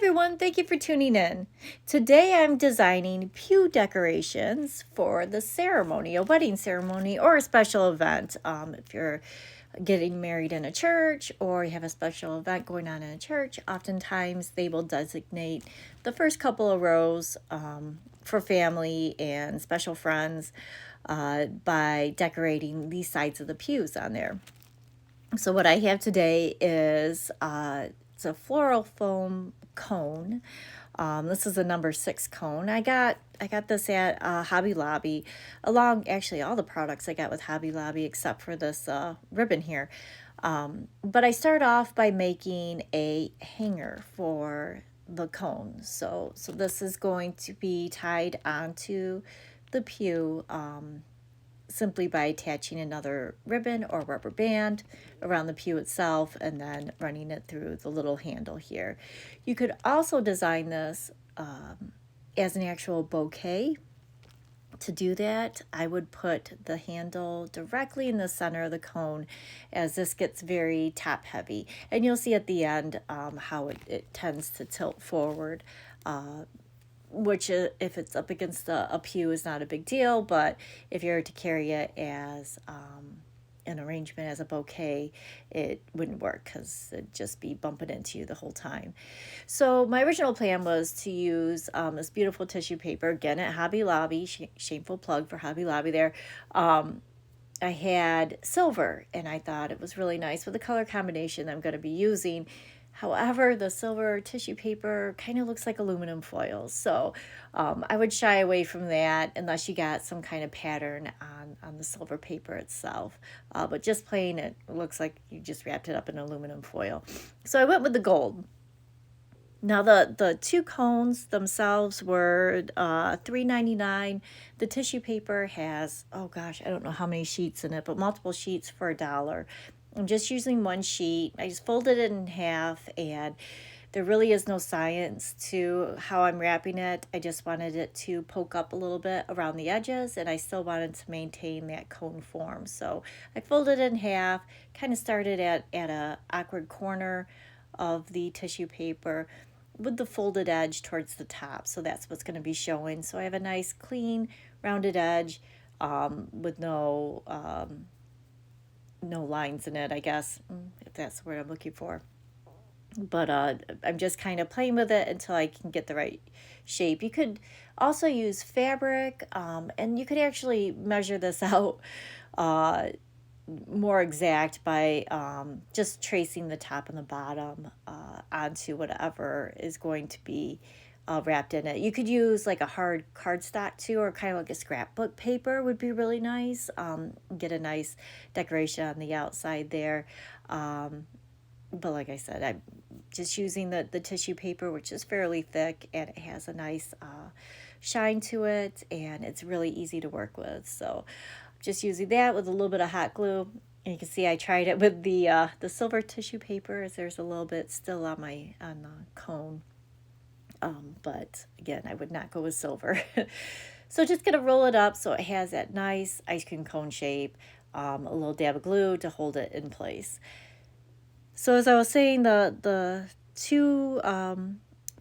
everyone, thank you for tuning in. Today I'm designing pew decorations for the ceremony, a wedding ceremony or a special event. If you're getting married in a church or you have a special event going on in a church, oftentimes they will designate the first couple of rows for family and special friends by decorating these sides of the pews on there. So what I have today is it's a floral foam cone. This is a number 6 cone. I got this at Hobby Lobby, along actually all the products I got with Hobby Lobby except for this ribbon here. But I start off by making a hanger for the cone. So this is going to be tied onto the pew. Simply by attaching another ribbon or rubber band around the pew itself and then running it through the little handle here. You could also design this as an actual bouquet. To do that, I would put the handle directly in the center of the cone as this gets very top heavy. And you'll see at the end how it tends to tilt forward. Which if it's up against a pew is not a big deal, but if you're to carry it as an arrangement as a bouquet, it wouldn't work because it'd just be bumping into you the whole time. So my original plan was to use this beautiful tissue paper, again at Hobby Lobby, shameful plug for Hobby Lobby there. I had silver and I thought it was really nice with the color combination I'm going to be using. However, the silver tissue paper kind of looks like aluminum foil. So I would shy away from that unless you got some kind of pattern on the silver paper itself. But just plain, it looks like you just wrapped it up in aluminum foil. So I went with the gold. Now the 2 cones themselves were $3.99. The tissue paper has, oh gosh, I don't know how many sheets in it, but multiple sheets for $1. I'm just using one sheet. I just folded it in half, and there really is no science to how I'm wrapping it. I just wanted it to poke up a little bit around the edges, and I still wanted to maintain that cone form. So I folded it in half, kind of started at a awkward corner of the tissue paper with the folded edge towards the top. So that's what's going to be showing. So I have a nice clean rounded edge with no lines in it, I guess, if that's the word I'm looking for. But I'm just kind of playing with it until I can get the right shape. You could also use fabric, and you could actually measure this out more exact by just tracing the top and the bottom onto whatever is going to be wrapped in it. You could use like a hard cardstock too, or kind of like a scrapbook paper would be really nice. Get a nice decoration on the outside there. But like I said, I'm just using the tissue paper, which is fairly thick, and it has a nice shine to it, and it's really easy to work with. So just using that with a little bit of hot glue. And you can see I tried it with the silver tissue paper, as there's a little bit still on the cone. But again, I would not go with silver. So just going to roll it up so it has that nice ice cream cone shape, a little dab of glue to hold it in place. So as I was saying, the 2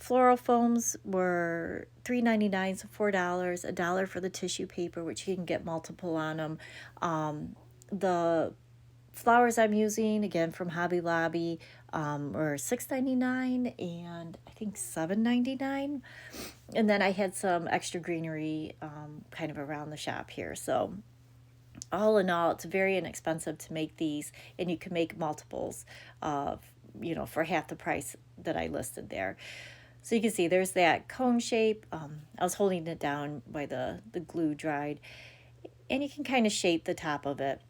floral foams were $3.99, so $4, $1 for the tissue paper, which you can get multiple on them. The flowers I'm using, again from Hobby Lobby, were $6.99 and I think $7.99. And then I had some extra greenery kind of around the shop here. So all in all, it's very inexpensive to make these, and you can make multiples for half the price that I listed there. So you can see there's that cone shape. I was holding it down while the glue dried, and you can kind of shape the top of it.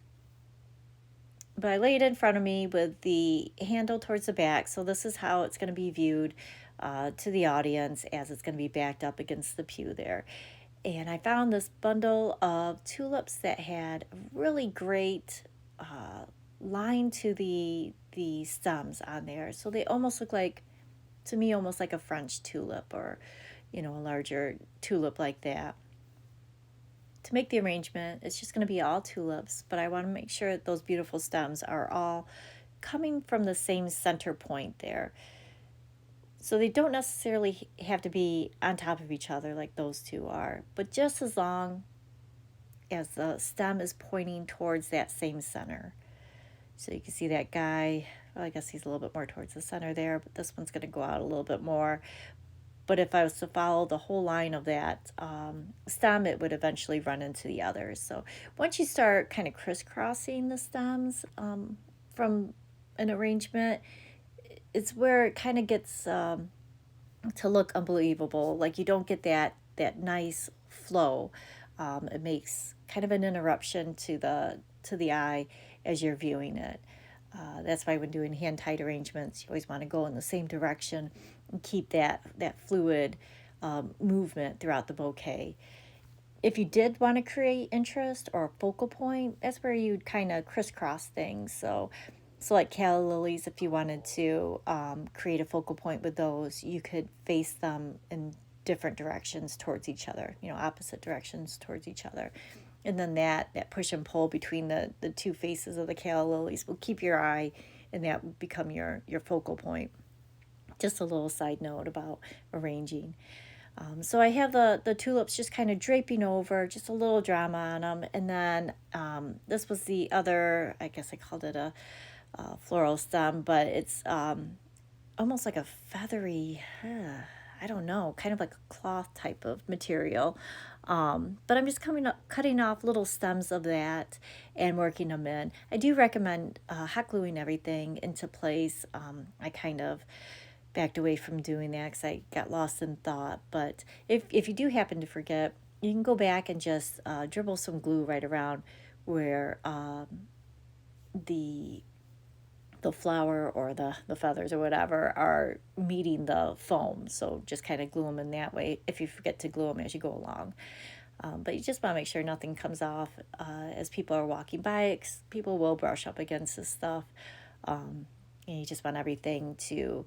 But I laid it in front of me with the handle towards the back, so this is how it's going to be viewed to the audience as it's going to be backed up against the pew there. And I found this bundle of tulips that had really great line to the stems on there. So they almost look like, to me, almost like a French tulip, or a larger tulip like that. To make the arrangement, it's just going to be all tulips, but I want to make sure that those beautiful stems are all coming from the same center point there. So they don't necessarily have to be on top of each other like those two are, but just as long as the stem is pointing towards that same center. So you can see that guy, well, I guess he's a little bit more towards the center there, but this one's going to go out a little bit more. But if I was to follow the whole line of that stem, it would eventually run into the others. So once you start kind of crisscrossing the stems from an arrangement, it's where it kind of gets to look unbelievable. Like you don't get that nice flow. It makes kind of an interruption to the eye as you're viewing it. That's why when doing hand tied arrangements, you always want to go in the same direction and keep that fluid movement throughout the bouquet. If you did want to create interest or a focal point, that's where you'd kind of crisscross things. So like calla lilies, if you wanted to create a focal point with those, you could face them in different directions towards each other, opposite directions towards each other. And then that push and pull between the two faces of the calla lilies will keep your eye, and that will become your focal point. Just a little side note about arranging. So I have the tulips just kind of draping over, just a little drama on them. And then this was the other, I guess I called it a floral stem, but it's almost like a feathery, I don't know, kind of like a cloth type of material. But I'm just cutting off little stems of that and working them in. I do recommend hot gluing everything into place. I kind of backed away from doing that because I got lost in thought. But if you do happen to forget, you can go back and just dribble some glue right around where the flower or the feathers or whatever are meeting the foam. So just kind of glue them in that way if you forget to glue them as you go along. But you just want to make sure nothing comes off as people are walking by. People will brush up against this stuff. And you just want everything to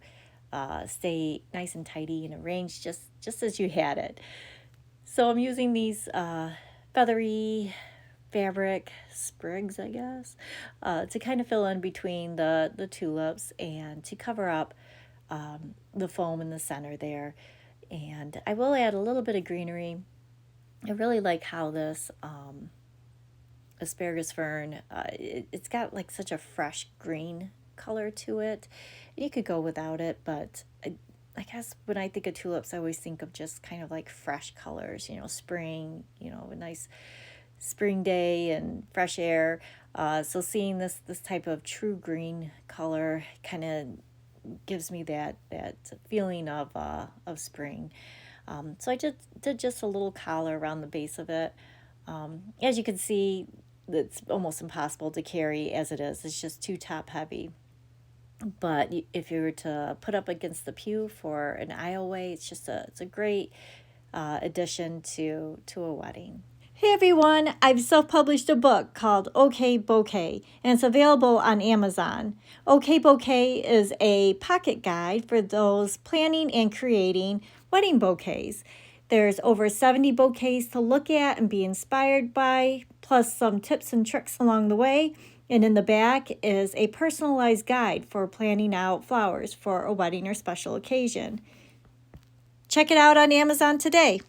stay nice and tidy and arranged just as you had it. So I'm using these feathery fabric sprigs, I guess, to kind of fill in between the tulips and to cover up the foam in the center there. And I will add a little bit of greenery. I really like how this asparagus fern, it's got like such a fresh green color to it. You could go without it, but I guess when I think of tulips, I always think of just kind of like fresh colors, spring, a nice spring day and fresh air. So seeing this type of true green color kind of gives me that feeling of spring. So I just did just a little collar around the base of it. As you can see, it's almost impossible to carry as it is. It's just too top heavy. But if you were to put up against the pew for an aisleway, it's a great addition to a wedding. Hey everyone, I've self-published a book called OK Bouquet, and it's available on Amazon. OK Bouquet is a pocket guide for those planning and creating wedding bouquets. There's over 70 bouquets to look at and be inspired by, plus some tips and tricks along the way. And in the back is a personalized guide for planning out flowers for a wedding or special occasion. Check it out on Amazon today.